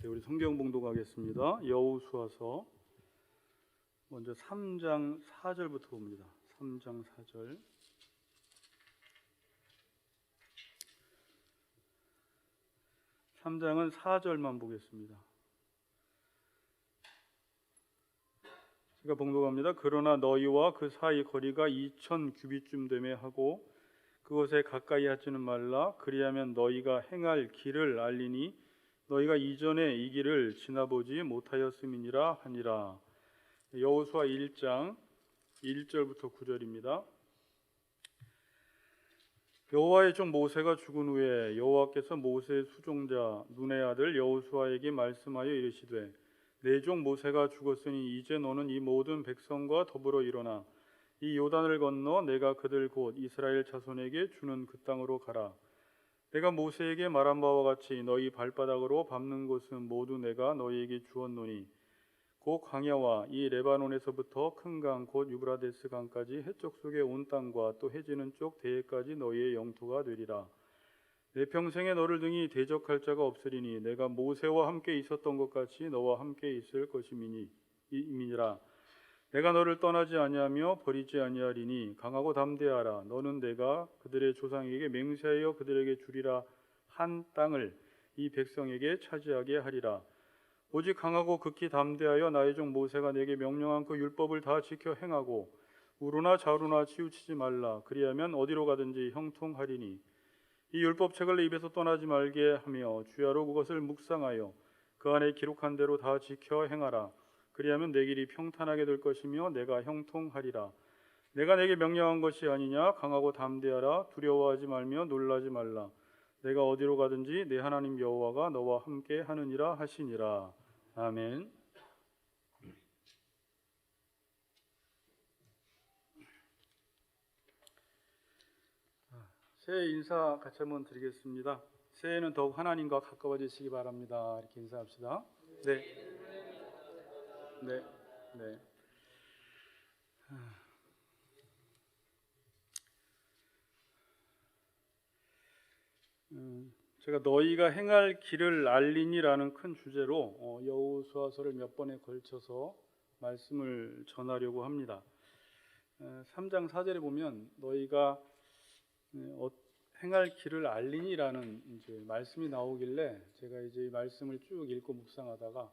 네, 우리 성경 봉독하겠습니다. 여호수아서 먼저 3장 4절부터 봅니다. 3장 4절. 3장은 4절만 보겠습니다. 제가 봉독합니다. 그러나 너희와 그 사이 거리가 2000 규빗쯤 되매 하고 그곳에 가까이 하지는 말라. 그리하면 너희가 행할 길을 알리니 너희가 이전에 이 길을 지나보지 못하였음이니라 하니라. 여호수아 1장 1절부터 9절입니다. 여호와의 종 모세가 죽은 후에 여호와께서 모세의 수종자 눈의 아들 여호수아에게 말씀하여 이르시되 내 종 모세가 죽었으니 이제 너는 이 모든 백성과 더불어 일어나 이 요단을 건너 내가 그들 곧 이스라엘 자손에게 주는 그 땅으로 가라. 내가 모세에게 말한 바와 같이 너희 발바닥으로 밟는 곳은 모두 내가 너희에게 주었노니 곧 광야와 이 레바논에서부터 큰 강 곧 유브라데스 강까지 해쪽 속에 온 땅과 또 해지는 쪽 대해까지 너희의 영토가 되리라. 내 평생에 너를 등이 대적할 자가 없으리니 내가 모세와 함께 있었던 것 같이 너와 함께 있을 것임이니라. 내가 너를 떠나지 아니하며 버리지 아니하리니 강하고 담대하라. 너는 내가 그들의 조상에게 맹세하여 그들에게 주리라 한 땅을 이 백성에게 차지하게 하리라. 오직 강하고 극히 담대하여 나의 종 모세가 내게 명령한 그 율법을 다 지켜 행하고 우루나 좌루나 치우치지 말라. 그리하면 어디로 가든지 형통하리니 이 율법책을 내 입에서 떠나지 말게 하며 주야로 그것을 묵상하여 그 안에 기록한 대로 다 지켜 행하라. 그리하면 내 길이 평탄하게 될 것이며 내가 형통하리라. 내가 내게 명령한 것이 아니냐. 강하고 담대하라. 두려워하지 말며 놀라지 말라. 내가 어디로 가든지 내 하나님 여호와가 너와 함께 하느니라 하시니라. 아멘. 새해 인사 같이 한번 드리겠습니다. 새해에는 더욱 하나님과 가까워지시기 바랍니다. 이렇게 인사합시다. 네. 네. 네. 제가 너희가 행할 길을 알리니라는 큰 주제로 여호수아서를 몇 번에 걸쳐서 말씀을 전하려고 합니다. 3장 4절에 보면 너희가 행할 길을 알리니라는 이제 말씀이 나오길래 제가 이제 이 말씀을 쭉 읽고 묵상하다가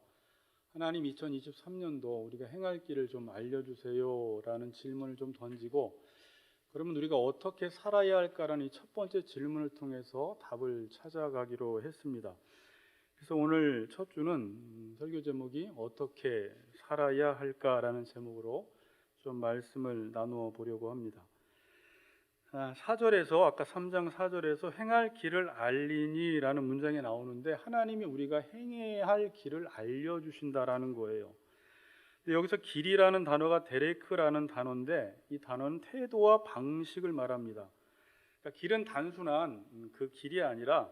하나님 2023년도 우리가 행할 길을 좀 알려주세요라는 질문을 좀 던지고 그러면 우리가 어떻게 살아야 할까라는 이 첫 번째 질문을 통해서 답을 찾아가기로 했습니다. 그래서 오늘 첫 주는 설교 제목이 어떻게 살아야 할까라는 제목으로 좀 말씀을 나누어 보려고 합니다. 4절에서 아까 3장 4절에서 행할 길을 알리니라는 문장이 나오는데 하나님이 우리가 행해야 할 길을 알려주신다라는 거예요. 여기서 길이라는 단어가 데레크라는 단어인데 이 단어는 태도와 방식을 말합니다. 그러니까 길은 단순한 그 길이 아니라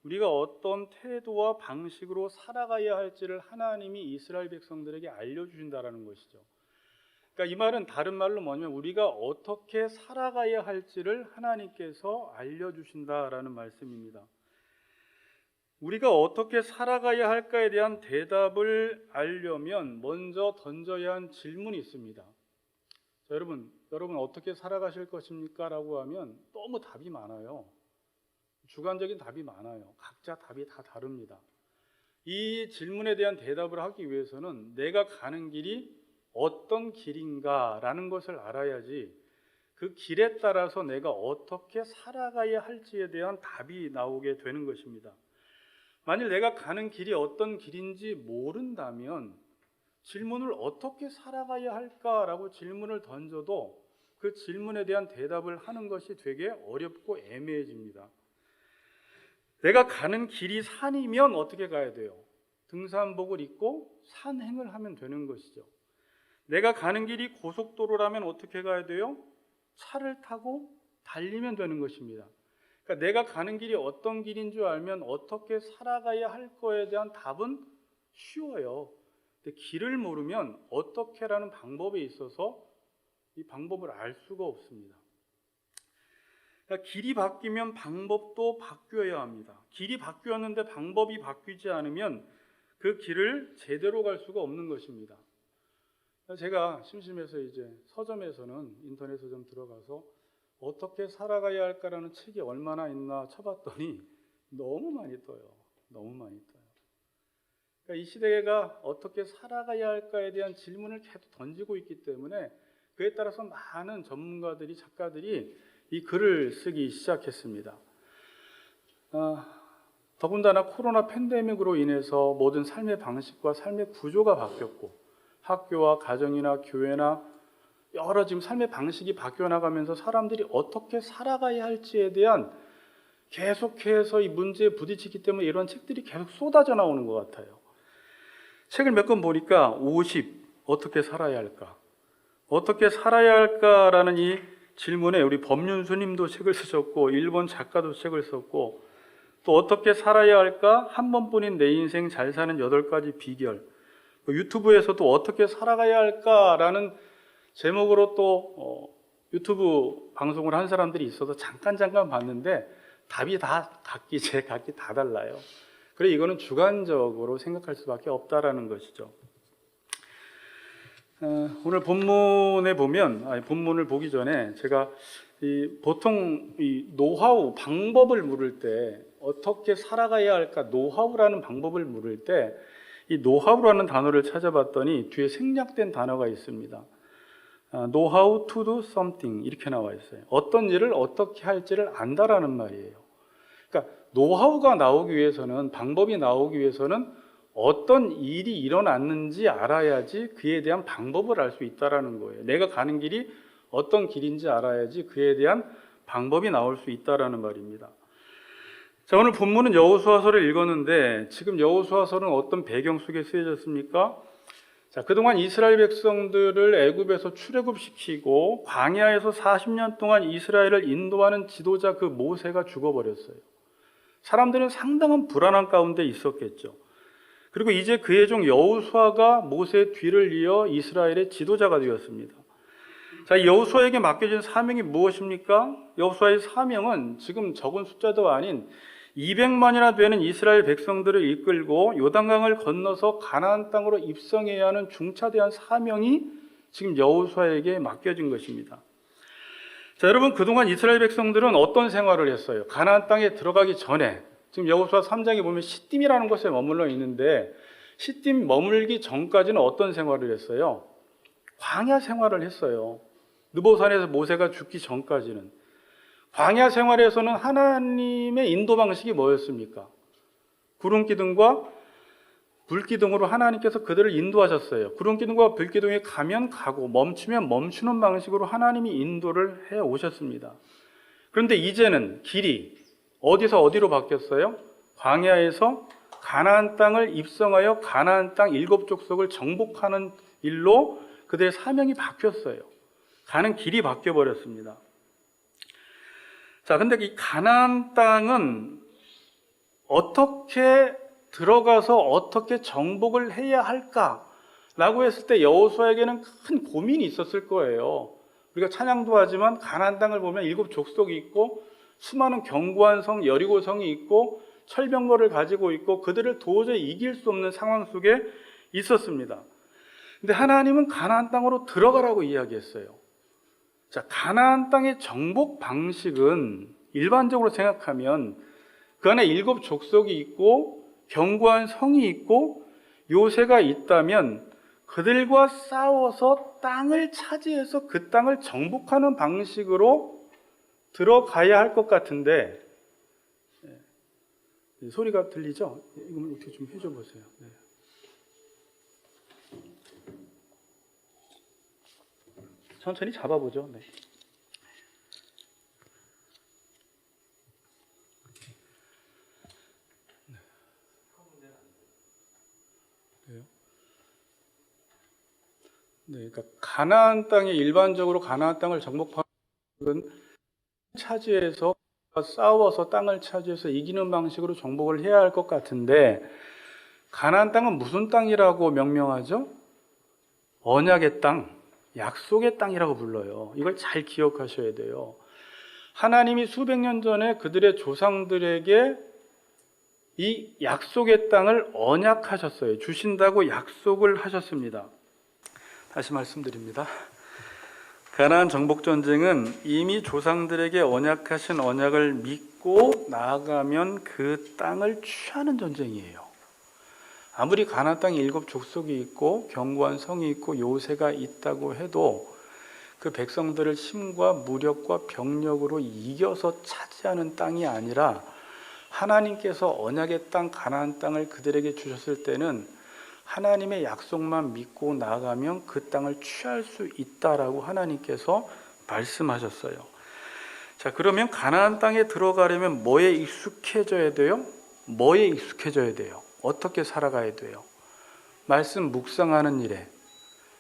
우리가 어떤 태도와 방식으로 살아가야 할지를 하나님이 이스라엘 백성들에게 알려주신다라는 것이죠. 그러니까 이 말은 다른 말로 뭐냐면 우리가 어떻게 살아가야 할지를 하나님께서 알려주신다라는 말씀입니다. 우리가 어떻게 살아가야 할까에 대한 대답을 알려면 먼저 던져야 한 질문이 있습니다. 자, 여러분 어떻게 살아가실 것입니까? 라고 하면 너무 답이 많아요. 주관적인 답이 많아요. 각자 답이 다 다릅니다. 이 질문에 대한 대답을 하기 위해서는 내가 가는 길이 어떤 길인가라는 것을 알아야지 그 길에 따라서 내가 어떻게 살아가야 할지에 대한 답이 나오게 되는 것입니다. 만일 내가 가는 길이 어떤 길인지 모른다면 질문을 어떻게 살아가야 할까라고 질문을 던져도 그 질문에 대한 대답을 하는 것이 되게 어렵고 애매해집니다. 내가 가는 길이 산이면 어떻게 가야 돼요? 등산복을 입고 산행을 하면 되는 것이죠. 내가 가는 길이 고속도로라면 어떻게 가야 돼요? 차를 타고 달리면 되는 것입니다. 그러니까 내가 가는 길이 어떤 길인 줄 알면 어떻게 살아가야 할 거에 대한 답은 쉬워요. 근데 길을 모르면 어떻게라는 방법에 있어서 이 방법을 알 수가 없습니다. 그러니까 길이 바뀌면 방법도 바뀌어야 합니다. 길이 바뀌었는데 방법이 바뀌지 않으면 그 길을 제대로 갈 수가 없는 것입니다. 제가 심심해서 이제 서점에서는 인터넷 서점 들어가서 어떻게 살아가야 할까라는 책이 얼마나 있나 쳐봤더니 너무 많이 떠요. 너무 많이 떠요. 그러니까 이 시대가 어떻게 살아가야 할까에 대한 질문을 계속 던지고 있기 때문에 그에 따라서 많은 전문가들이, 작가들이 이 글을 쓰기 시작했습니다. 더군다나 코로나 팬데믹으로 인해서 모든 삶의 방식과 삶의 구조가 바뀌었고 학교와 가정이나 교회나 여러 지금 삶의 방식이 바뀌어 나가면서 사람들이 어떻게 살아가야 할지에 대한 계속해서 이 문제에 부딪히기 때문에 이런 책들이 계속 쏟아져 나오는 것 같아요. 책을 몇 권 보니까 50, 어떻게 살아야 할까? 어떻게 살아야 할까라는 이 질문에 우리 법륜스님도 책을 쓰셨고 일본 작가도 책을 썼고 또 어떻게 살아야 할까? 한 번뿐인 내 인생 잘 사는 8가지 비결, 유튜브에서도 어떻게 살아가야 할까라는 제목으로 또 유튜브 방송을 한 사람들이 있어서 잠깐 봤는데 답이 다 각기 다 달라요. 그래 이거는 주관적으로 생각할 수밖에 없다라는 것이죠. 오늘 본문에 보면 본문을 보기 전에 제가 보통 이 노하우 방법을 물을 때 어떻게 살아가야 할까 노하우라는 방법을 물을 때 이 노하우라는 단어를 찾아봤더니 뒤에 생략된 단어가 있습니다. Know how to do something 이렇게 나와 있어요. 어떤 일을 어떻게 할지를 안다라는 말이에요. 그러니까 노하우가 나오기 위해서는 방법이 나오기 위해서는 어떤 일이 일어났는지 알아야지 그에 대한 방법을 알 수 있다라는 거예요. 내가 가는 길이 어떤 길인지 알아야지 그에 대한 방법이 나올 수 있다라는 말입니다. 자, 오늘 본문은 여호수아서를 읽었는데 지금 여호수아서는 어떤 배경 속에 쓰여졌습니까? 자, 그동안 이스라엘 백성들을 애굽에서 출애굽시키고 광야에서 40년 동안 이스라엘을 인도하는 지도자 그 모세가 죽어버렸어요. 사람들은 상당한 불안한 가운데 있었겠죠. 그리고 이제 그의 종 여호수아가 모세의 뒤를 이어 이스라엘의 지도자가 되었습니다. 자, 여호수아에게 맡겨진 사명이 무엇입니까? 여호수아의 사명은 지금 적은 숫자도 아닌 200만이나 되는 이스라엘 백성들을 이끌고 요단강을 건너서 가나안 땅으로 입성해야 하는 중차대한 사명이 지금 여호수아에게 맡겨진 것입니다. 자, 여러분 그동안 이스라엘 백성들은 어떤 생활을 했어요? 가나안 땅에 들어가기 전에 지금 여호수아 3장에 보면 시딤이라는 곳에 머물러 있는데 시딤 머물기 전까지는 어떤 생활을 했어요? 광야 생활을 했어요. 느보산에서 모세가 죽기 전까지는. 광야 생활에서는 하나님의 인도 방식이 뭐였습니까? 구름기둥과 불기둥으로 하나님께서 그들을 인도하셨어요. 구름기둥과 불기둥에 가면 가고 멈추면 멈추는 방식으로 하나님이 인도를 해 오셨습니다. 그런데 이제는 길이 어디서 어디로 바뀌었어요? 광야에서 가나안 땅을 입성하여 가나안 땅 7족속을 정복하는 일로 그들의 사명이 바뀌었어요. 가는 길이 바뀌어 버렸습니다. 자, 근데 이 가나안 땅은 어떻게 들어가서 어떻게 정복을 해야 할까라고 했을 때 여호수아에게는 큰 고민이 있었을 거예요. 우리가 찬양도 하지만 가나안 땅을 보면 7족속이 있고 수많은 견고한 성 여리고성이 있고 철병거를 가지고 있고 그들을 도저히 이길 수 없는 상황 속에 있었습니다. 근데 하나님은 가나안 땅으로 들어가라고 이야기했어요. 자, 가나안 땅의 정복 방식은 일반적으로 생각하면 그 안에 7족속이 있고 견고한 성이 있고 요새가 있다면 그들과 싸워서 땅을 차지해서 그 땅을 정복하는 방식으로 들어가야 할 것 같은데 소리가 들리죠? 이거 어떻게 좀 해줘 보세요. 네. 천천히 잡아보죠. 네. 네, 그러니까 가나안 땅에 일반적으로 가나안 땅을 정복하는 것은 차지해서 싸워서 땅을 차지해서 이기는 방식으로 정복을 해야 할 것 같은데 가나안 땅은 무슨 땅이라고 명명하죠? 언약의 땅, 약속의 땅이라고 불러요. 이걸 잘 기억하셔야 돼요. 하나님이 수백 년 전에 그들의 조상들에게 이 약속의 땅을 언약하셨어요. 주신다고 약속을 하셨습니다. 다시 말씀드립니다. 가나안 정복 전쟁은 이미 조상들에게 언약하신 언약을 믿고 나아가면 그 땅을 취하는 전쟁이에요. 아무리 가나안 땅에 7 족속이 있고 견고한 성이 있고 요새가 있다고 해도 그 백성들을 힘과 무력과 병력으로 이겨서 차지하는 땅이 아니라 하나님께서 언약의 땅 가나안 땅을 그들에게 주셨을 때는 하나님의 약속만 믿고 나아가면 그 땅을 취할 수 있다라고 하나님께서 말씀하셨어요. 자, 그러면 가나안 땅에 들어가려면 뭐에 익숙해져야 돼요? 뭐에 익숙해져야 돼요? 어떻게 살아가야 돼요? 말씀 묵상하는 일에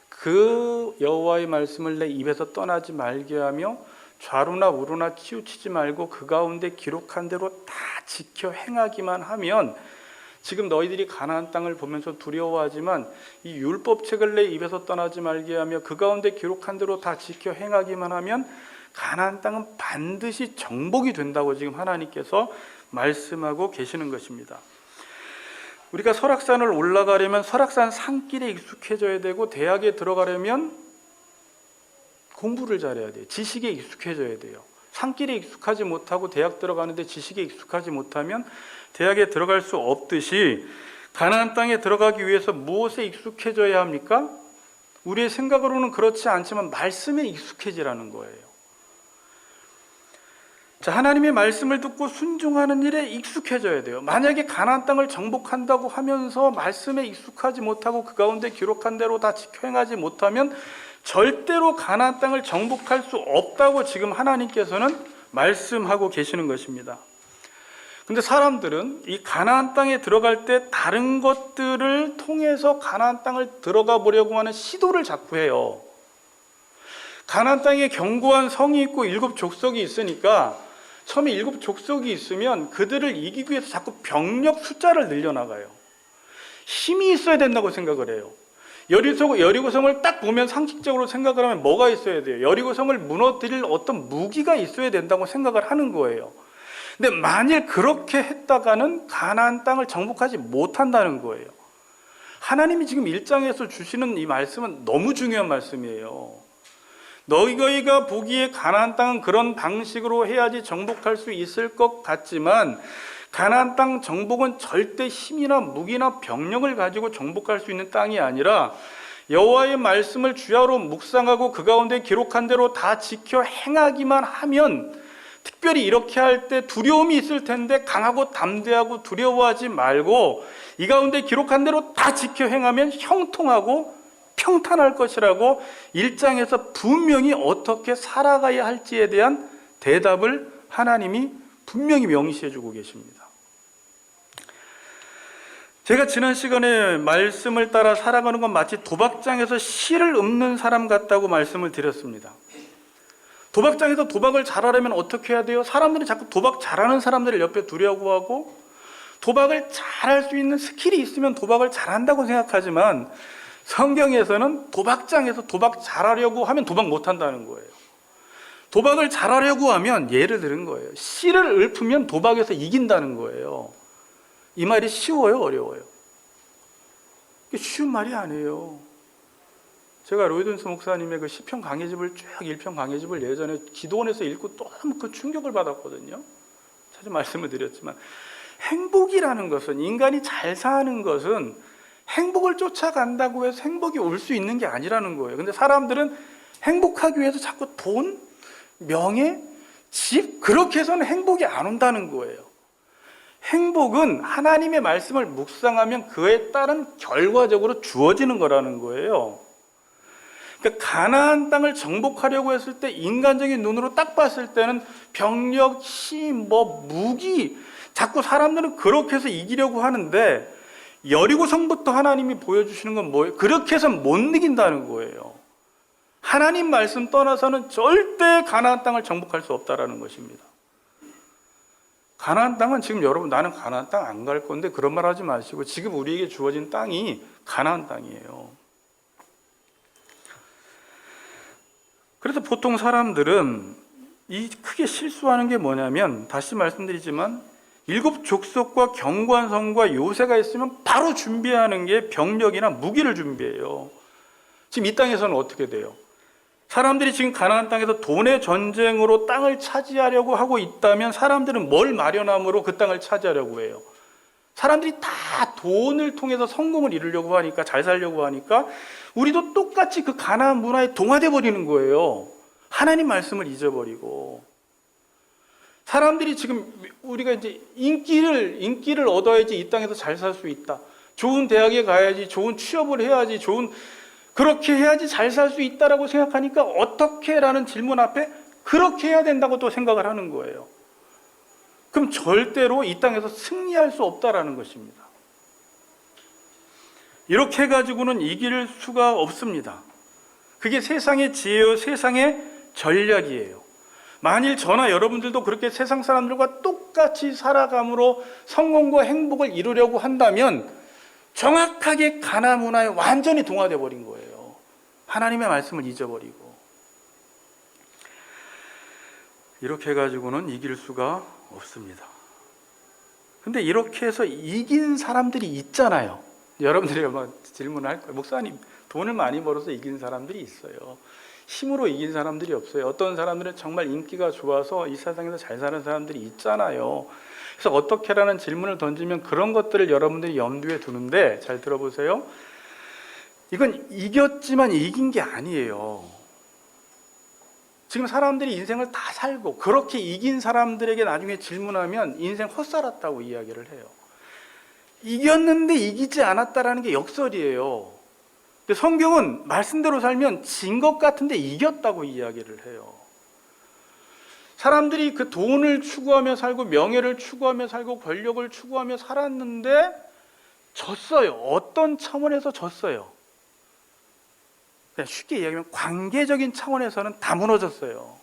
그 여호와의 말씀을 내 입에서 떠나지 말게 하며 좌로나 우로나 치우치지 말고 그 가운데 기록한 대로 다 지켜 행하기만 하면, 지금 너희들이 가나안 땅을 보면서 두려워하지만 이 율법책을 내 입에서 떠나지 말게 하며 그 가운데 기록한 대로 다 지켜 행하기만 하면 가나안 땅은 반드시 정복이 된다고 지금 하나님께서 말씀하고 계시는 것입니다. 우리가 설악산을 올라가려면 설악산 산길에 익숙해져야 되고, 대학에 들어가려면 공부를 잘해야 돼요. 지식에 익숙해져야 돼요. 산길에 익숙하지 못하고 대학 들어가는데 지식에 익숙하지 못하면 대학에 들어갈 수 없듯이 가나안 땅에 들어가기 위해서 무엇에 익숙해져야 합니까? 우리의 생각으로는 그렇지 않지만 말씀에 익숙해지라는 거예요. 자, 하나님의 말씀을 듣고 순종하는 일에 익숙해져야 돼요. 만약에 가나안 땅을 정복한다고 하면서 말씀에 익숙하지 못하고 그 가운데 기록한 대로 다 지켜 행하지 못하면 절대로 가나안 땅을 정복할 수 없다고 지금 하나님께서는 말씀하고 계시는 것입니다. 근데 사람들은 이 가나안 땅에 들어갈 때 다른 것들을 통해서 가나안 땅을 들어가 보려고 하는 시도를 자꾸 해요. 가나안 땅에 견고한 성이 있고 7 족속이 있으니까 처음에 7 족속이 있으면 그들을 이기기 위해서 자꾸 병력 숫자를 늘려나가요. 힘이 있어야 된다고 생각을 해요. 여리고성을 딱 보면 상식적으로 생각을 하면 뭐가 있어야 돼요? 여리고성을 무너뜨릴 어떤 무기가 있어야 된다고 생각을 하는 거예요. 근데 만일 그렇게 했다가는 가나안 땅을 정복하지 못한다는 거예요. 하나님이 지금 1장에서 주시는 이 말씀은 너무 중요한 말씀이에요. 너희가 보기에 가나안 땅은 그런 방식으로 해야지 정복할 수 있을 것 같지만 가나안 땅 정복은 절대 힘이나 무기나 병력을 가지고 정복할 수 있는 땅이 아니라 여호와의 말씀을 주야로 묵상하고 그 가운데 기록한 대로 다 지켜 행하기만 하면, 특별히 이렇게 할 때 두려움이 있을 텐데 강하고 담대하고 두려워하지 말고 이 가운데 기록한 대로 다 지켜 행하면 형통하고 평탄할 것이라고 1장에서 분명히 어떻게 살아가야 할지에 대한 대답을 하나님이 분명히 명시해 주고 계십니다. 제가 지난 시간에 말씀을 따라 살아가는 건 마치 도박장에서 실을 읊는 사람 같다고 말씀을 드렸습니다. 도박장에서 도박을 잘하려면 어떻게 해야 돼요? 사람들이 자꾸 도박 잘하는 사람들을 옆에 두려고 하고, 도박을 잘할 수 있는 스킬이 있으면 도박을 잘한다고 생각하지만 성경에서는 도박장에서 도박 잘하려고 하면 도박 못한다는 거예요. 도박을 잘하려고 하면, 예를 들은 거예요, 실을 읊으면 도박에서 이긴다는 거예요. 이 말이 쉬워요, 어려워요? 쉬운 말이 아니에요. 제가 로이든스 목사님의 그 시편 강해집을 쭉 1편 강해집을 예전에 기도원에서 읽고 너무 그 충격을 받았거든요. 자주 말씀을 드렸지만, 행복이라는 것은, 인간이 잘 사는 것은 행복을 쫓아간다고 해서 행복이 올 수 있는 게 아니라는 거예요. 근데 사람들은 행복하기 위해서 자꾸 돈, 명예, 집, 그렇게 해서는 행복이 안 온다는 거예요. 행복은 하나님의 말씀을 묵상하면 그에 따른 결과적으로 주어지는 거라는 거예요. 그러니까 가나안 땅을 정복하려고 했을 때 인간적인 눈으로 딱 봤을 때는 병력, 힘, 무기, 자꾸 사람들은 그렇게 해서 이기려고 하는데, 여리고성부터 하나님이 보여주시는 건 뭐예요? 그렇게 해서 못 이긴다는 거예요. 하나님 말씀 떠나서는 절대 가나안 땅을 정복할 수 없다라는 것입니다. 가나안 땅은 지금 여러분, 나는 가나안 땅 안 갈 건데 그런 말 하지 마시고, 지금 우리에게 주어진 땅이 가나안 땅이에요. 그래서 보통 사람들은 이 크게 실수하는 게 뭐냐면, 다시 말씀드리지만 일곱 족속과 경관성과 요새가 있으면 바로 준비하는 게 병력이나 무기를 준비해요. 지금 이 땅에서는 어떻게 돼요? 사람들이 지금 가나안 땅에서 돈의 전쟁으로 땅을 차지하려고 하고 있다면 사람들은 뭘 마련함으로 그 땅을 차지하려고 해요? 사람들이 다 돈을 통해서 성공을 이루려고 하니까, 잘 살려고 하니까 우리도 똑같이 그 가나안 문화에 동화돼 버리는 거예요. 하나님 말씀을 잊어버리고. 사람들이 지금 우리가 이제 인기를 얻어야지 이 땅에서 잘 살 수 있다. 좋은 대학에 가야지, 좋은 취업을 해야지, 그렇게 해야지 잘 살 수 있다라고 생각하니까 어떻게라는 질문 앞에 그렇게 해야 된다고 또 생각을 하는 거예요. 그럼 절대로 이 땅에서 승리할 수 없다라는 것입니다. 이렇게 해가지고는 이길 수가 없습니다. 그게 세상의 지혜요, 세상의 전략이에요. 만일 저나 여러분들도 그렇게 세상 사람들과 똑같이 살아감으로 성공과 행복을 이루려고 한다면 정확하게 가나안 문화에 완전히 동화되어 버린 거예요. 하나님의 말씀을 잊어버리고. 이렇게 해가지고는 이길 수가 없습니다. 근데 이렇게 해서 이긴 사람들이 있잖아요. 여러분들이 아마 질문을 할 거예요. 목사님, 돈을 많이 벌어서 이긴 사람들이 있어요. 힘으로 이긴 사람들이 없어요. 어떤 사람들은 정말 인기가 좋아서 이 세상에서 잘 사는 사람들이 있잖아요. 그래서 어떻게라는 질문을 던지면 그런 것들을 여러분들이 염두에 두는데, 잘 들어보세요. 이건 이겼지만 이긴 게 아니에요. 지금 사람들이 인생을 다 살고 그렇게 이긴 사람들에게 나중에 질문하면 인생 헛살았다고 이야기를 해요. 이겼는데 이기지 않았다라는 게 역설이에요. 근데 성경은 말씀대로 살면 진 것 같은데 이겼다고 이야기를 해요. 사람들이 그 돈을 추구하며 살고 명예를 추구하며 살고 권력을 추구하며 살았는데 졌어요. 어떤 차원에서 졌어요? 그냥 쉽게 이야기하면 관계적인 차원에서는 다 무너졌어요.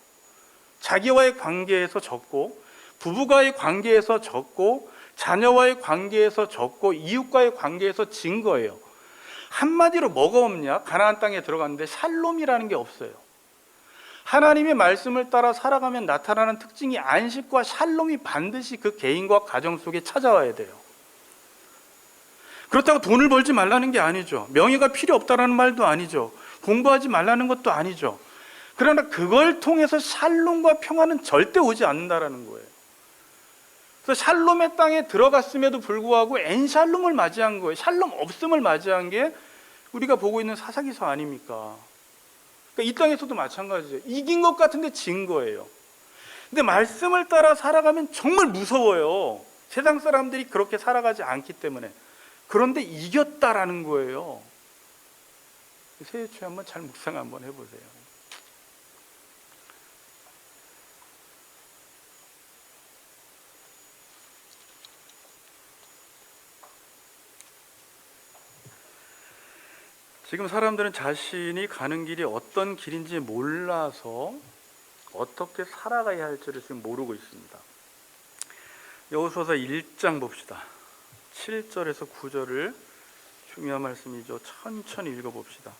자기와의 관계에서 졌고, 부부와의 관계에서 졌고, 자녀와의 관계에서 졌고, 이웃과의 관계에서 진 거예요. 한마디로 뭐가 없냐? 가나안 땅에 들어갔는데 샬롬이라는 게 없어요. 하나님의 말씀을 따라 살아가면 나타나는 특징이 안식과 샬롬이 반드시 그 개인과 가정 속에 찾아와야 돼요. 그렇다고 돈을 벌지 말라는 게 아니죠. 명예가 필요 없다라는 말도 아니죠. 공부하지 말라는 것도 아니죠. 그러나 그걸 통해서 샬롬과 평화는 절대 오지 않는다라는 거예요. 그래서 샬롬의 땅에 들어갔음에도 불구하고 엔샬롬을 맞이한 거예요. 샬롬 없음을 맞이한 게 우리가 보고 있는 사사기서 아닙니까? 그러니까 이 땅에서도 마찬가지예요. 이긴 것 같은데 진 거예요. 근데 말씀을 따라 살아가면 정말 무서워요. 세상 사람들이 그렇게 살아가지 않기 때문에. 그런데 이겼다라는 거예요. 새해 초에 한번 잘 묵상 한번 해보세요. 지금 사람들은 자신이 가는 길이 어떤 길인지 몰라서 어떻게 살아가야 할지를 지금 모르고 있습니다. 여호수아서 1장 봅시다. 7절에서 9절을 중요한 말씀이죠. 천천히 읽어봅시다.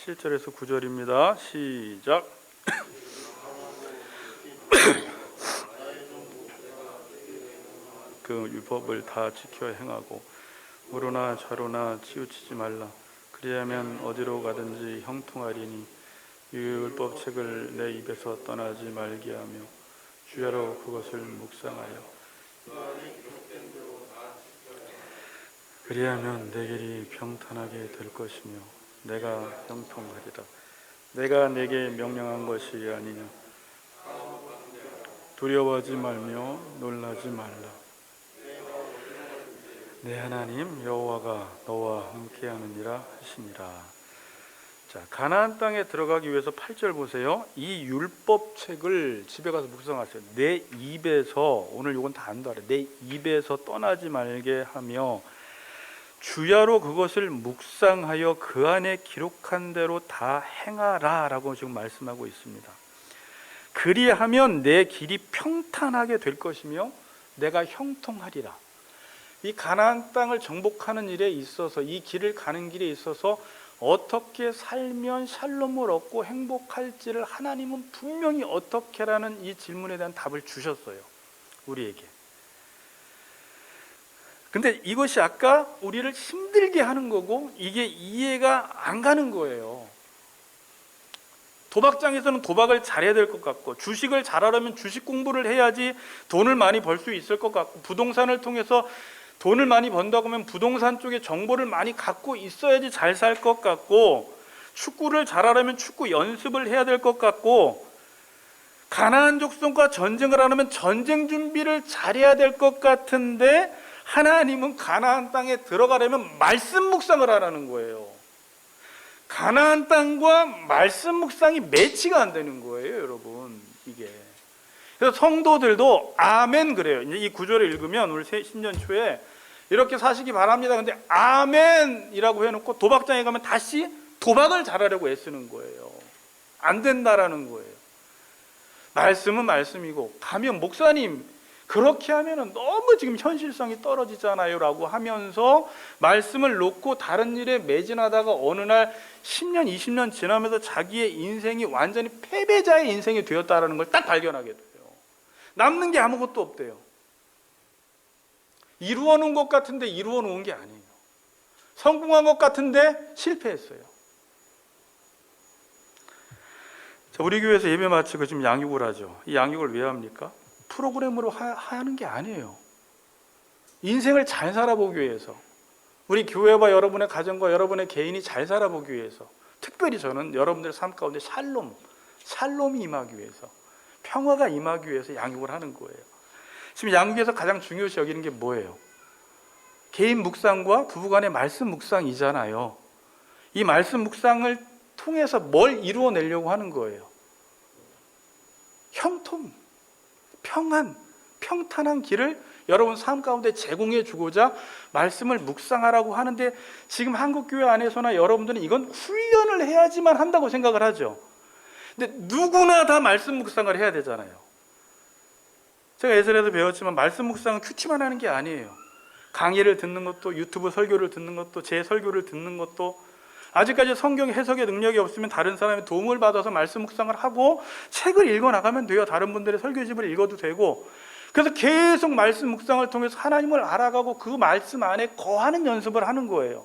7절에서 9절입니다. 시작. 그 율법을 다 지켜 행하고 우로나 좌로나 치우치지 말라. 그리하면 어디로 가든지 형통하리니 이 율법책을 내 입에서 떠나지 말게 하며 주야로 그것을 묵상하여 그리하면 내 길이 평탄하게 될 것이며 내가 형통하리라. 내가 내게 명령한 것이 아니냐. 두려워하지 말며 놀라지 말라. 내 하나님 여호와가 너와 함께하느니라 하시니라. 자, 가나안 땅에 들어가기 위해서 8절 보세요. 이 율법책을 집에 가서 묵상하세요. 내 입에서, 오늘 이건 다 안다 그래. 내 입에서 떠나지 말게 하며 주야로 그것을 묵상하여 그 안에 기록한 대로 다 행하라 라고 지금 말씀하고 있습니다. 그리하면 내 길이 평탄하게 될 것이며 내가 형통하리라. 이 가나안 땅을 정복하는 일에 있어서, 이 길을 가는 길에 있어서 어떻게 살면 샬롬을 얻고 행복할지를 하나님은 분명히 어떻게라는 이 질문에 대한 답을 주셨어요. 우리에게. 근데 이것이 아까 우리를 힘들게 하는 거고 이게 이해가 안 가는 거예요. 도박장에서는 도박을 잘해야 될 것 같고, 주식을 잘하려면 주식 공부를 해야지 돈을 많이 벌 수 있을 것 같고, 부동산을 통해서 돈을 많이 번다고 하면 부동산 쪽에 정보를 많이 갖고 있어야지 잘 살 것 같고, 축구를 잘하려면 축구 연습을 해야 될 것 같고, 가나안 족속과 전쟁을 하려면 전쟁 준비를 잘해야 될 것 같은데, 하나님은 가나안 땅에 들어가려면 말씀 묵상을 하라는 거예요. 가나안 땅과 말씀 묵상이 매치가 안 되는 거예요, 여러분. 이게. 그래서 성도들도 아멘 그래요. 이제 이 구절을 읽으면 우리 신년 초에 이렇게 사시기 바랍니다. 근데 아멘이라고 해놓고 도박장에 가면 다시 도박을 잘하려고 애쓰는 거예요. 안 된다라는 거예요. 말씀은 말씀이고, 가면 목사님 그렇게 하면은 너무 지금 현실성이 떨어지잖아요 라고 하면서 말씀을 놓고 다른 일에 매진하다가 어느 날 10년 20년 지나면서 자기의 인생이 완전히 패배자의 인생이 되었다는 걸 딱 발견하게 돼요. 남는 게 아무것도 없대요. 이루어 놓은 것 같은데 이루어 놓은 게 아니에요. 성공한 것 같은데 실패했어요. 자, 우리 교회에서 예배 마치고 지금 양육을 하죠. 이 양육을 왜 합니까? 프로그램으로 하는 게 아니에요. 인생을 잘 살아보기 위해서, 우리 교회와 여러분의 가정과 여러분의 개인이 잘 살아보기 위해서, 특별히 저는 여러분들 삶 가운데 샬롬이 임하기 위해서, 평화가 임하기 위해서 양육을 하는 거예요. 지금 양육에서 가장 중요시 여기는 게 뭐예요? 개인 묵상과 부부간의 말씀 묵상이잖아요. 이 말씀 묵상을 통해서 뭘 이루어내려고 하는 거예요? 형통, 평안, 평탄한 길을 여러분 삶 가운데 제공해 주고자 말씀을 묵상하라고 하는데, 지금 한국교회 안에서나 여러분들은 이건 훈련을 해야지만 한다고 생각을 하죠. 근데 누구나 다 말씀 묵상을 해야 되잖아요. 제가 예전에도 배웠지만 말씀 묵상은 큐티만 하는 게 아니에요. 강의를 듣는 것도, 유튜브 설교를 듣는 것도, 제 설교를 듣는 것도, 아직까지 성경 해석의 능력이 없으면 다른 사람의 도움을 받아서 말씀 묵상을 하고 책을 읽어나가면 돼요. 다른 분들의 설교집을 읽어도 되고. 그래서 계속 말씀 묵상을 통해서 하나님을 알아가고 그 말씀 안에 거하는 연습을 하는 거예요.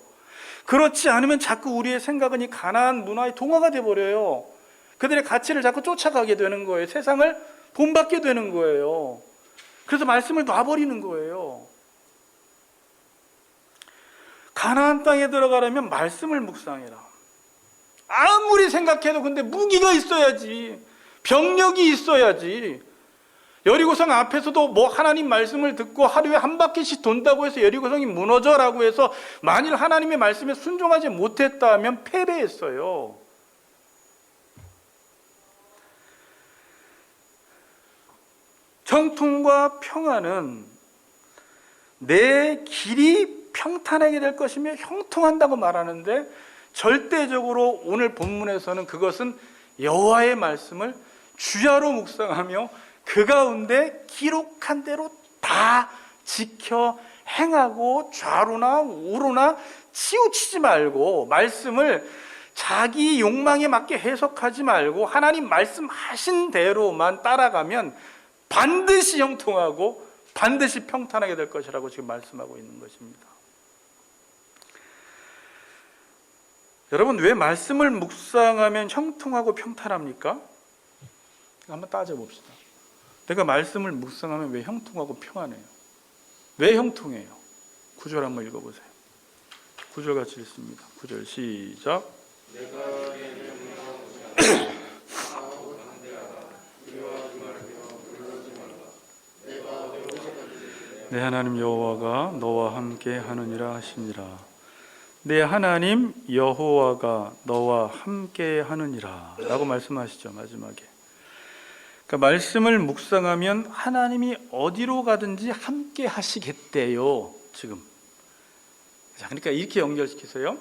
그렇지 않으면 자꾸 우리의 생각은 이 가나안 문화의 동화가 돼버려요. 그들의 가치를 자꾸 쫓아가게 되는 거예요. 세상을 본받게 되는 거예요. 그래서 말씀을 놔버리는 거예요. 가나안 땅에 들어가려면 말씀을 묵상해라. 아무리 생각해도 근데 무기가 있어야지, 병력이 있어야지. 여리고성 앞에서도 뭐 하나님 말씀을 듣고 하루에 한 바퀴씩 돈다고 해서 여리고성이 무너져라고 해서 만일 하나님의 말씀에 순종하지 못했다면 패배했어요. 형통과 평안은 내 길이 평탄하게 될 것이며 형통한다고 말하는데, 절대적으로 오늘 본문에서는 그것은 여호와의 말씀을 주야로 묵상하며 그 가운데 기록한 대로 다 지켜 행하고 좌로나 우로나 치우치지 말고, 말씀을 자기 욕망에 맞게 해석하지 말고 하나님 말씀하신 대로만 따라가면 반드시 형통하고 반드시 평탄하게 될 것이라고 지금 말씀하고 있는 것입니다. 여러분, 왜 말씀을 묵상하면 형통하고 평탄합니까? 한번 따져봅시다. 내가 말씀을 묵상하면 왜 형통하고 평안해요? 왜 형통해요? 9절 한번 읽어보세요. 9절 같이 읽습니다. 9절 시작. 내 하나님 여호와가 너와 함께 하느니라 하시니라. 내 하나님 여호와가 너와 함께 하느니라 라고 말씀하시죠. 마지막에. 그러니까 말씀을 묵상하면 하나님이 어디로 가든지 함께 하시겠대요. 지금. 자, 그러니까 이렇게 연결시키세요.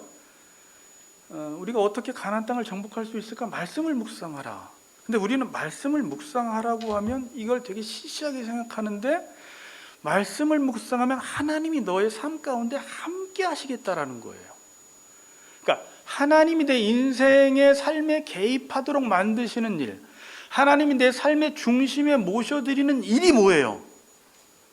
우리가 어떻게 가나안 땅을 정복할 수 있을까? 말씀을 묵상하라. 근데 우리는 말씀을 묵상하라고 하면 이걸 되게 시시하게 생각하는데, 말씀을 묵상하면 하나님이 너의 삶 가운데 함께 하시겠다라는 거예요. 그러니까 하나님이 내 인생의 삶에 개입하도록 만드시는 일, 하나님이 내 삶의 중심에 모셔드리는 일이 뭐예요?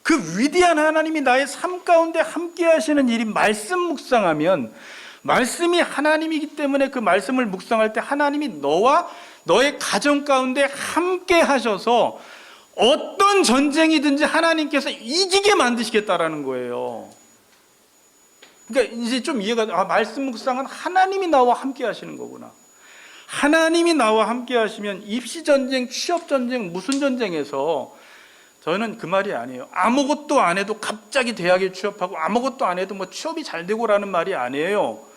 그 위대한 하나님이 나의 삶 가운데 함께 하시는 일이 말씀 묵상하면, 말씀이 하나님이기 때문에 그 말씀을 묵상할 때 하나님이 너와 너의 가정 가운데 함께 하셔서 어떤 전쟁이든지 하나님께서 이기게 만드시겠다라는 거예요. 그러니까 이제 좀 이해가, 말씀 묵상은 하나님이 나와 함께 하시는 거구나. 하나님이 나와 함께 하시면 입시 전쟁, 취업 전쟁, 무슨 전쟁에서, 저는 그 말이 아니에요. 아무것도 안 해도 갑자기 대학에 취업하고 아무것도 안 해도 뭐 취업이 잘 되고라는 말이 아니에요.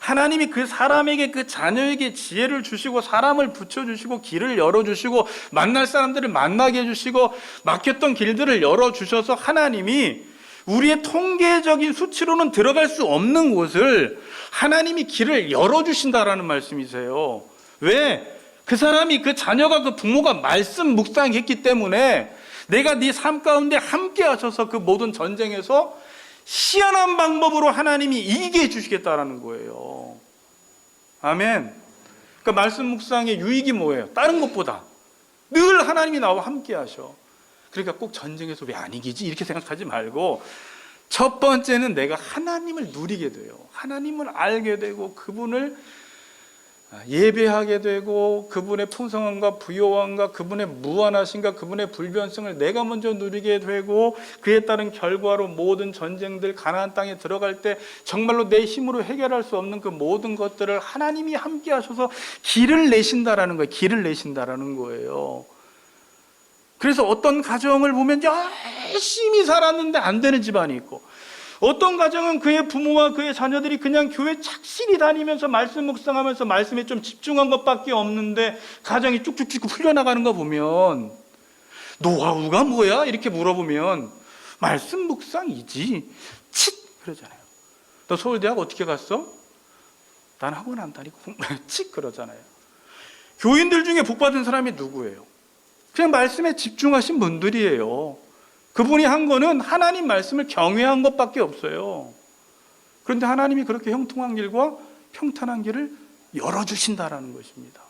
하나님이 그 사람에게, 그 자녀에게 지혜를 주시고 사람을 붙여주시고 길을 열어주시고 만날 사람들을 만나게 해주시고 막혔던 길들을 열어주셔서 하나님이 우리의 통계적인 수치로는 들어갈 수 없는 곳을 하나님이 길을 열어주신다라는 말씀이세요. 왜? 그 사람이, 그 자녀가, 그 부모가 말씀 묵상했기 때문에 내가 네 삶 가운데 함께 하셔서 그 모든 전쟁에서 희한한 방법으로 하나님이 이기게 해주시겠다라는 거예요. 아멘. 그러니까 말씀 묵상의 유익이 뭐예요? 다른 것보다 늘 하나님이 나와 함께 하셔. 그러니까 꼭 전쟁에서 왜 안 이기지? 이렇게 생각하지 말고, 첫 번째는 내가 하나님을 누리게 돼요. 하나님을 알게 되고 그분을 예배하게 되고 그분의 풍성함과 부요함과 그분의 무한하심과 그분의 불변성을 내가 먼저 누리게 되고, 그에 따른 결과로 모든 전쟁들, 가나안 땅에 들어갈 때 정말로 내 힘으로 해결할 수 없는 그 모든 것들을 하나님이 함께 하셔서 길을 내신다라는 거예요. 길을 내신다라는 거예요. 그래서 어떤 가정을 보면 열심히 살았는데 안 되는 집안이 있고, 어떤 가정은 그의 부모와 그의 자녀들이 그냥 교회 착실히 다니면서 말씀 묵상하면서 말씀에 좀 집중한 것밖에 없는데 가정이 쭉쭉쭉 풀려나가는 거 보면, 노하우가 뭐야? 이렇게 물어보면 말씀 묵상이지. 칫! 그러잖아요. 너 서울대학 어떻게 갔어? 난 학원 안 다니고 칫! 그러잖아요. 교인들 중에 복받은 사람이 누구예요? 그냥 말씀에 집중하신 분들이에요. 그분이 한 거는 하나님 말씀을 경외한 것밖에 없어요. 그런데 하나님이 그렇게 형통한 길과 평탄한 길을 열어주신다라는 것입니다.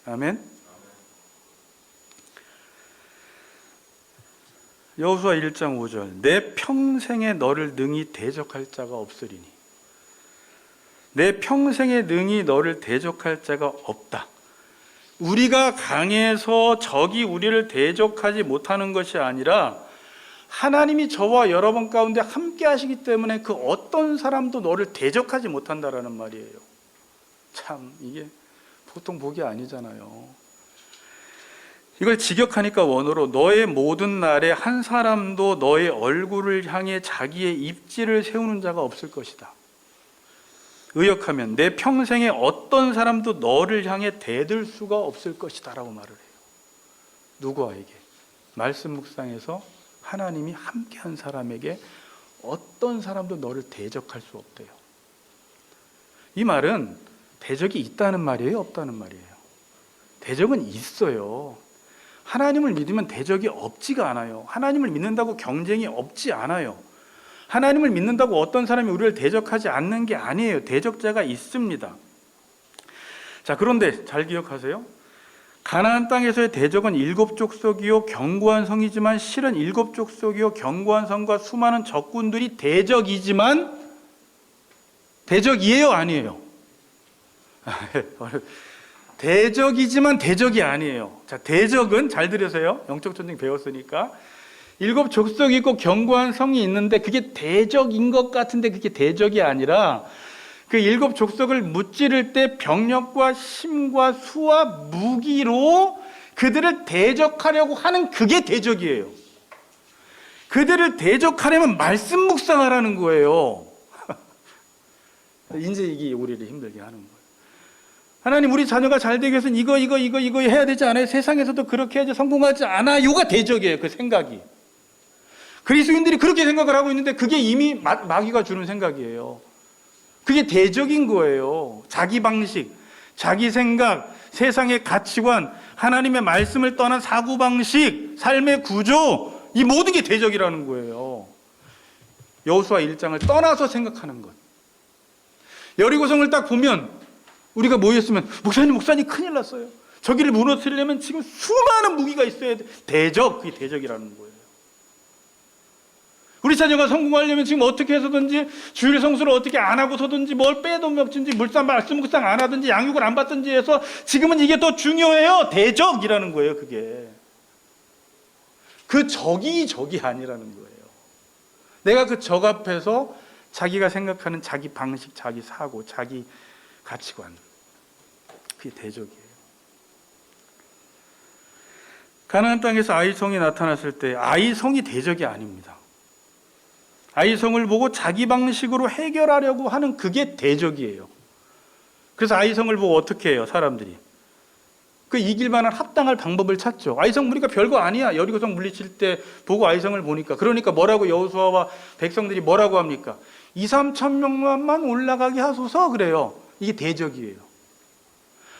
아멘. 여호수아 1장 5절, 내 평생에 너를 능히 대적할 자가 없으리니. 내 평생에 능히 너를 대적할 자가 없다. 우리가 강해서 적이 우리를 대적하지 못하는 것이 아니라 하나님이 저와 여러분 가운데 함께 하시기 때문에 그 어떤 사람도 너를 대적하지 못한다라는 말이에요. 참 이게 보통 복이 아니잖아요. 이걸 직역하니까 원어로, 너의 모든 날에 한 사람도 너의 얼굴을 향해 자기의 입지를 세우는 자가 없을 것이다. 의역하면 내 평생에 어떤 사람도 너를 향해 대들 수가 없을 것이다 라고 말을 해요. 누구에게? 말씀 묵상에서 하나님이 함께한 사람에게 어떤 사람도 너를 대적할 수 없대요. 이 말은 대적이 있다는 말이에요? 없다는 말이에요? 대적은 있어요. 하나님을 믿으면 대적이 없지가 않아요. 하나님을 믿는다고 경쟁이 없지 않아요. 하나님을 믿는다고 어떤 사람이 우리를 대적하지 않는 게 아니에요. 대적자가 있습니다. 자, 그런데 잘 기억하세요. 가나안 땅에서의 대적은 7족속이요 견고한 성이지만, 실은 7족속이요 견고한 성과 수많은 적군들이 대적이지만, 대적이에요? 아니에요? 대적이지만 대적이 아니에요. 자, 대적은 잘 들으세요. 영적 전쟁 배웠으니까. 7족속이 있고 견고한 성이 있는데 그게 대적인 것 같은데 그게 대적이 아니라, 그 7족속을 무찌를 때 병력과 힘과 수와 무기로 그들을 대적하려고 하는 그게 대적이에요. 그들을 대적하려면 말씀 묵상하라는 거예요. 이제 이게 우리를 힘들게 하는 거예요. 하나님, 우리 자녀가 잘 되기 위해서는 이거 해야 되지 않아요? 세상에서도 그렇게 해야지 성공하지 않아요가 대적이에요. 그 생각이. 그리스도인들이 그렇게 생각을 하고 있는데 그게 이미 마귀가 주는 생각이에요. 그게 대적인 거예요. 자기 방식, 자기 생각, 세상의 가치관, 하나님의 말씀을 떠난 사고방식, 삶의 구조, 이 모든 게 대적이라는 거예요. 여호수아 1장을 떠나서 생각하는 것. 여리고성을 딱 보면 우리가 모였으면 목사님 큰일 났어요. 저기를 무너뜨리려면 지금 수많은 무기가 있어야 돼. 대적, 그게 대적이라는 거예요. 우리 자녀가 성공하려면 지금 어떻게 해서든지 주일 성수를 어떻게 안 하고서든지 뭘 빼도 먹든지 물산 말씀 묵상 안 하든지 양육을 안 받든지 해서 지금은 이게 더 중요해요. 대적이라는 거예요. 그게 그 적이 아니라는 거예요. 내가 그 적 앞에서 자기가 생각하는 자기 방식, 자기 사고, 자기 가치관, 그게 대적이에요. 가나안 땅에서 아이성이 나타났을 때 아이성이 대적이 아닙니다. 아이성을 보고 자기 방식으로 해결하려고 하는 그게 대적이에요. 그래서 아이성을 보고 어떻게 해요? 사람들이 그 이길 만한 합당할 방법을 찾죠. 아이성 보니까 별거 아니야. 여리고성 물리칠 때 보고 아이성을 보니까. 그러니까 뭐라고 여호수아와 백성들이 뭐라고 합니까? 2-3천 명만 올라가게 하소서 그래요. 이게 대적이에요.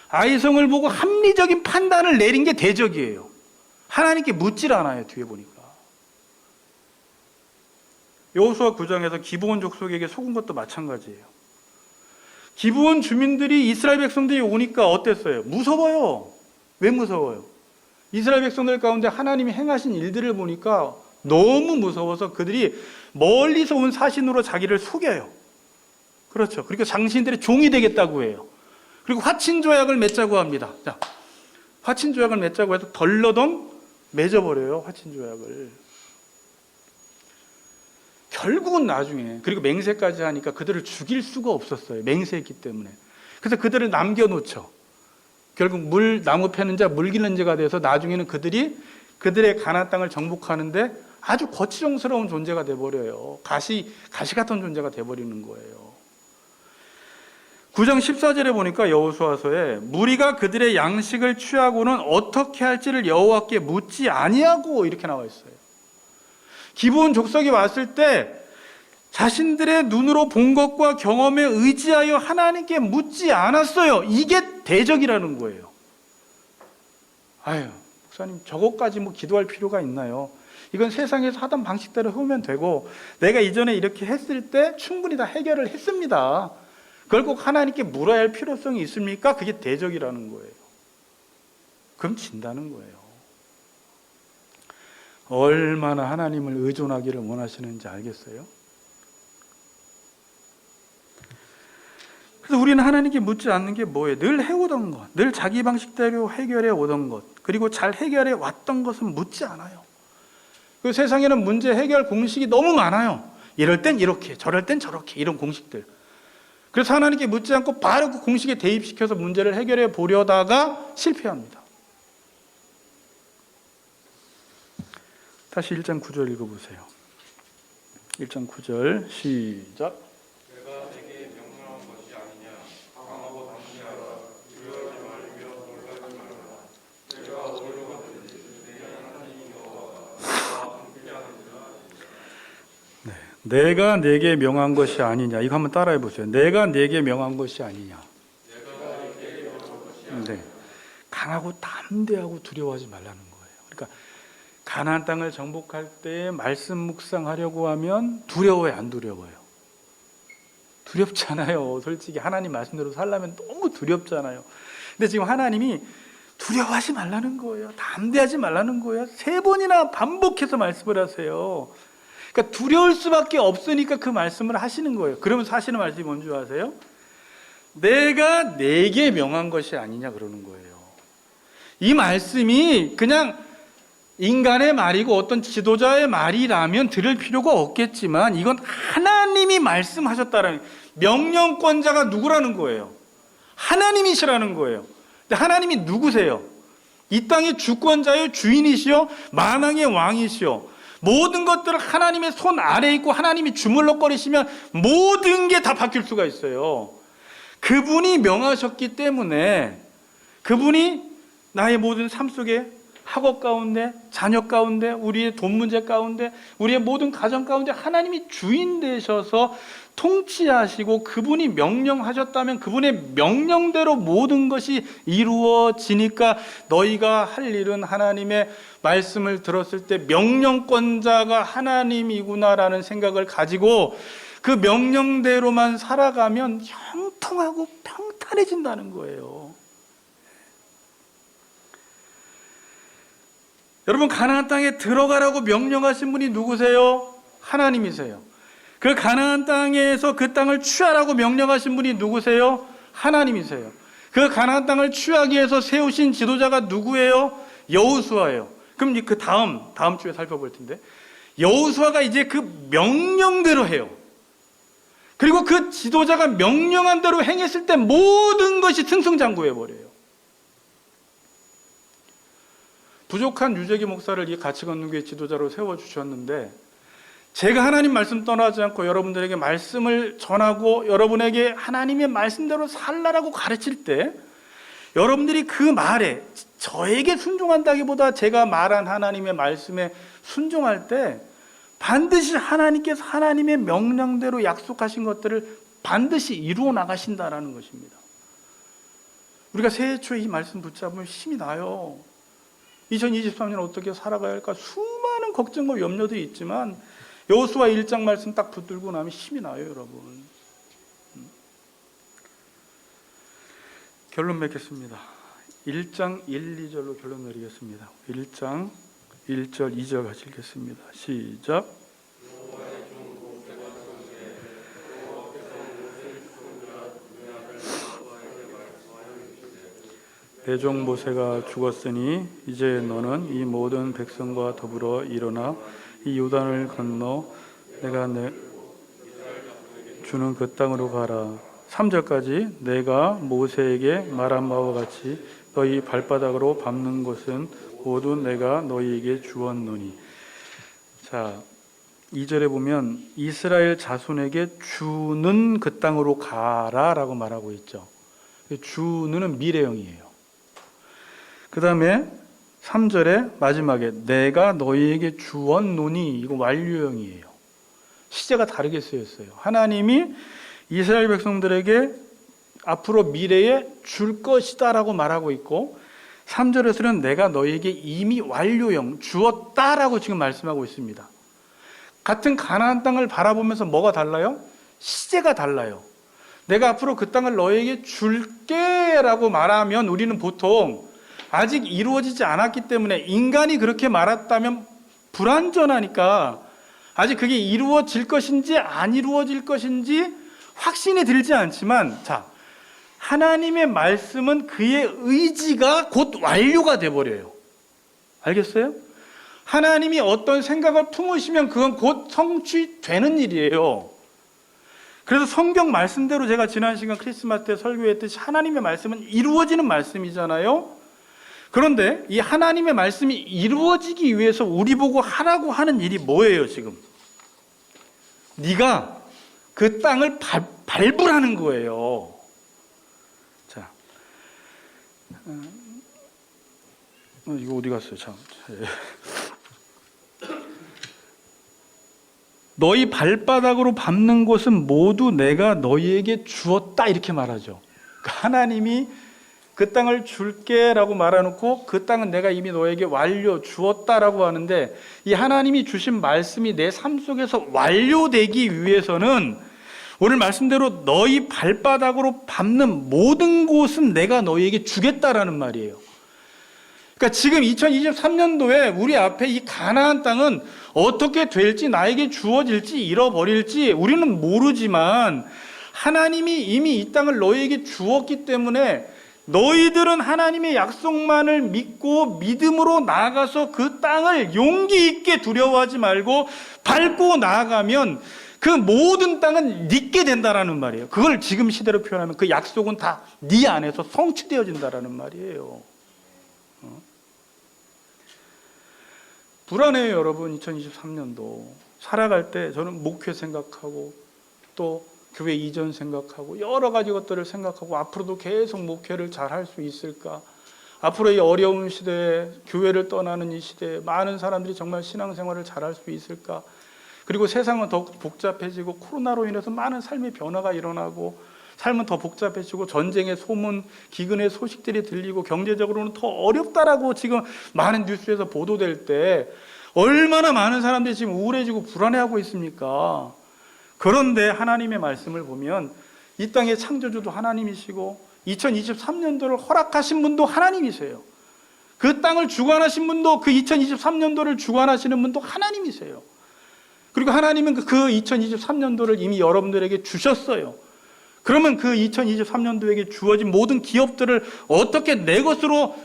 아이성을 보고 합리적인 판단을 내린 게 대적이에요. 하나님께 묻질 않아요. 뒤에 보니까 여호수아 9장에서 기브온 족속에게 속은 것도 마찬가지예요. 기브온 주민들이 이스라엘 백성들이 오니까 어땠어요? 무서워요. 왜 무서워요? 이스라엘 백성들 가운데 하나님이 행하신 일들을 보니까 너무 무서워서 그들이 멀리서 온 사신으로 자기를 속여요. 그렇죠. 그리고 당신들의 종이 되겠다고 해요. 그리고 화친조약을 맺자고 합니다. 자, 화친조약을 맺자고 해서 덜러덩 맺어버려요. 화친조약을. 결국은 나중에 그리고 맹세까지 하니까 그들을 죽일 수가 없었어요. 맹세했기 때문에. 그래서 그들을 남겨놓죠. 결국 나무 패는 자, 물 기는 자가 돼서 나중에는 그들이 그들의 가나안 땅을 정복하는데 아주 거치장스러운 존재가 돼버려요. 가시 같은 존재가 돼버리는 거예요. 9장 14절에 보니까 여호수아서에 무리가 그들의 양식을 취하고는 어떻게 할지를 여호와께 묻지 아니하고 이렇게 나와 있어요. 기브온 족속이 왔을 때 자신들의 눈으로 본 것과 경험에 의지하여 하나님께 묻지 않았어요. 이게 대적이라는 거예요. 아유, 목사님 저것까지 기도할 필요가 있나요? 이건 세상에서 하던 방식대로 해오면 되고 내가 이전에 이렇게 했을 때 충분히 다 해결을 했습니다. 그걸 꼭 하나님께 물어야 할 필요성이 있습니까? 그게 대적이라는 거예요. 그럼 진다는 거예요. 얼마나 하나님을 의존하기를 원하시는지 알겠어요? 그래서 우리는 하나님께 묻지 않는 게 뭐예요? 늘 해오던 것, 늘 자기 방식대로 해결해 오던 것, 그리고 잘 해결해 왔던 것은 묻지 않아요. 그 세상에는 문제 해결 공식이 너무 많아요. 이럴 땐 이렇게, 저럴 땐 저렇게, 이런 공식들. 그래서 하나님께 묻지 않고 바로 그 공식에 대입시켜서 문제를 해결해 보려다가 실패합니다. 다시 1장 9절 읽어보세요. 1장 9절 시작. 내가 내게 명령한 것이 아니냐. 강하고 담대하라. 두려워하지 말며 놀라지 말라. 내가 어디로 가든지 내 하나님 여호와가 나와 함께하느니라. 내가 내게 명한 것이 아니냐. 이거 한번 따라해 보세요. 내가 내게 명한 것이 아니냐. 내가 내게 명한 것이 아니냐. 네. 강하고 담대하고 두려워하지 말라는 거예요. 그러니까 가나안 땅을 정복할 때 말씀 묵상하려고 하면 두려워요, 안 두려워요? 두렵잖아요. 솔직히 하나님 말씀대로 살려면 너무 두렵잖아요. 근데 지금 하나님이 두려워하지 말라는 거예요. 담대하지 말라는 거예요. 3번이나 반복해서 말씀을 하세요. 그러니까 두려울 수밖에 없으니까 그 말씀을 하시는 거예요. 그러면서 하시는 말씀이 뭔지 아세요? 내가 내게 명한 것이 아니냐 그러는 거예요. 이 말씀이 그냥 인간의 말이고 어떤 지도자의 말이라면 들을 필요가 없겠지만 이건 하나님이 말씀하셨다라는 명령권자가 누구라는 거예요? 하나님이시라는 거예요. 근데 하나님이 누구세요? 이 땅의 주권자요, 주인이시요, 만왕의 왕이시요. 모든 것들을 하나님의 손 아래에 있고 하나님이 주물럭거리시면 모든 게 다 바뀔 수가 있어요. 그분이 명하셨기 때문에 그분이 나의 모든 삶 속에 학업 가운데, 자녀 가운데, 우리의 돈 문제 가운데, 우리의 모든 가정 가운데 하나님이 주인 되셔서 통치하시고 그분이 명령하셨다면 그분의 명령대로 모든 것이 이루어지니까 너희가 할 일은 하나님의 말씀을 들었을 때 명령권자가 하나님이구나라는 생각을 가지고 그 명령대로만 살아가면 형통하고 평탄해진다는 거예요. 여러분, 가나안 땅에 들어가라고 명령하신 분이 누구세요? 하나님이세요. 그 가나안 땅에서 그 땅을 취하라고 명령하신 분이 누구세요? 하나님이세요. 그 가나안 땅을 취하기 위해서 세우신 지도자가 누구예요? 여호수아예요. 그럼 그 다음 주에 살펴볼 텐데, 여호수아가 이제 그 명령대로 해요. 그리고 그 지도자가 명령한 대로 행했을 때 모든 것이 승승장구해 버려요. 부족한 유재기 목사를 이 가치건너교회 지도자로 세워주셨는데, 제가 하나님 말씀 떠나지 않고 여러분들에게 말씀을 전하고 여러분에게 하나님의 말씀대로 살라라고 가르칠 때, 여러분들이 그 말에 저에게 순종한다기보다 제가 말한 하나님의 말씀에 순종할 때 반드시 하나님께서 하나님의 명령대로 약속하신 것들을 반드시 이루어 나가신다라는 것입니다. 우리가 새해 초에 이 말씀 붙잡으면 힘이 나요. 2023년 어떻게 살아가야 할까? 수많은 걱정과 염려들이 있지만 여호수아 1장 말씀 딱 붙들고 나면 힘이 나요, 여러분. 결론 맺겠습니다. 1장 1, 2절로 결론 내리겠습니다. 1장 1절 2절 같이 읽겠습니다. 시작. 내 종 모세가 죽었으니 이제 너는 이 모든 백성과 더불어 일어나 이 요단을 건너 내가 주는 그 땅으로 가라. 3절까지 내가 모세에게 말한 바와 같이 너희 발바닥으로 밟는 곳은 모두 내가 너희에게 주었노니. 자, 2절에 보면 이스라엘 자손에게 주는 그 땅으로 가라라고 말하고 있죠. 주는은 미래형이에요. 그 다음에 3절에 마지막에 내가 너희에게 주었노니, 이거 완료형이에요. 시제가 다르게 쓰였어요. 하나님이 이스라엘 백성들에게 앞으로 미래에 줄 것이다 라고 말하고 있고, 3절에서는 내가 너희에게 이미 완료형, 주었다라고 지금 말씀하고 있습니다. 같은 가나안 땅을 바라보면서 뭐가 달라요? 시제가 달라요. 내가 앞으로 그 땅을 너희에게 줄게 라고 말하면 우리는 보통 아직 이루어지지 않았기 때문에, 인간이 그렇게 말했다면 불완전하니까 아직 그게 이루어질 것인지 안 이루어질 것인지 확신이 들지 않지만, 자, 하나님의 말씀은 그의 의지가 곧 완료가 돼버려요. 알겠어요? 하나님이 어떤 생각을 품으시면 그건 곧 성취되는 일이에요. 그래서 성경 말씀대로 제가 지난 시간 크리스마스 때 설교했듯이 하나님의 말씀은 이루어지는 말씀이잖아요. 그런데 이 하나님의 말씀이 이루어지기 위해서 우리 보고 하라고 하는 일이 뭐예요, 지금? 네가 그 땅을 밟으라는 거예요. 자, 이거 어디 갔어요? 참. 너희 발바닥으로 밟는 곳은 모두 내가 너희에게 주었다, 이렇게 말하죠. 하나님이 그 땅을 줄게 라고 말해놓고 그 땅은 내가 이미 너에게 완료 주었다라고 하는데, 이 하나님이 주신 말씀이 내 삶 속에서 완료되기 위해서는 오늘 말씀대로 너희 발바닥으로 밟는 모든 곳은 내가 너희에게 주겠다라는 말이에요. 그러니까 지금 2023년도에 우리 앞에 이 가나안 땅은 어떻게 될지, 나에게 주어질지 잃어버릴지 우리는 모르지만 하나님이 이미 이 땅을 너희에게 주었기 때문에 너희들은 하나님의 약속만을 믿고 믿음으로 나아가서 그 땅을 용기 있게 두려워하지 말고 밟고 나아가면 그 모든 땅은 네게 된다라는 말이에요. 그걸 지금 시대로 표현하면 그 약속은 다 네 안에서 성취되어진다라는 말이에요. 불안해요, 여러분. 2023년도 살아갈 때 저는 목회 생각하고 또 교회 이전 생각하고 여러 가지 것들을 생각하고 앞으로도 계속 목회를 잘 할 수 있을까? 앞으로 이 어려운 시대에, 교회를 떠나는 이 시대에 많은 사람들이 정말 신앙생활을 잘 할 수 있을까? 그리고 세상은 더 복잡해지고 코로나로 인해서 많은 삶의 변화가 일어나고 삶은 더 복잡해지고 전쟁의 소문, 기근의 소식들이 들리고 경제적으로는 더 어렵다라고 지금 많은 뉴스에서 보도될 때 얼마나 많은 사람들이 지금 우울해지고 불안해하고 있습니까? 그런데 하나님의 말씀을 보면 이 땅의 창조주도 하나님이시고 2023년도를 허락하신 분도 하나님이세요. 그 땅을 주관하신 분도, 그 2023년도를 주관하시는 분도 하나님이세요. 그리고 하나님은 그 2023년도를 이미 여러분들에게 주셨어요. 그러면 그 2023년도에게 주어진 모든 기업들을 어떻게 내 것으로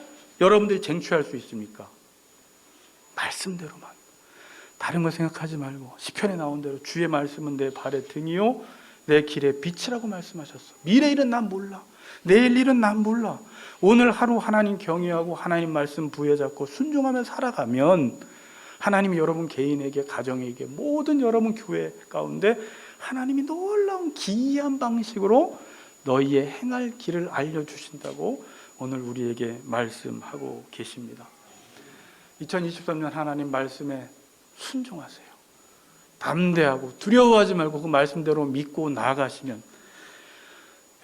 여러분들이 쟁취할 수 있습니까? 말씀대로만. 다른 거 생각하지 말고 시편에 나온 대로 주의 말씀은 내 발의 등이요 내 길의 빛이라고 말씀하셨어. 미래 일은 난 몰라. 내일 일은 난 몰라. 오늘 하루 하나님 경외하고 하나님 말씀 부여잡고 순종하며 살아가면 하나님이 여러분 개인에게, 가정에게, 모든 여러분 교회 가운데 하나님이 놀라운 기이한 방식으로 너희의 행할 길을 알려주신다고 오늘 우리에게 말씀하고 계십니다. 2023년 하나님 말씀에 순종하세요. 담대하고 두려워하지 말고 그 말씀대로 믿고 나아가시면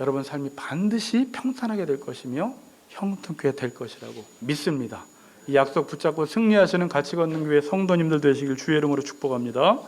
여러분 삶이 반드시 평탄하게 될 것이며 형통케 될 것이라고 믿습니다. 이 약속 붙잡고 승리하시는 같이 걷는 교회 성도님들 되시길 주의 이름으로 축복합니다.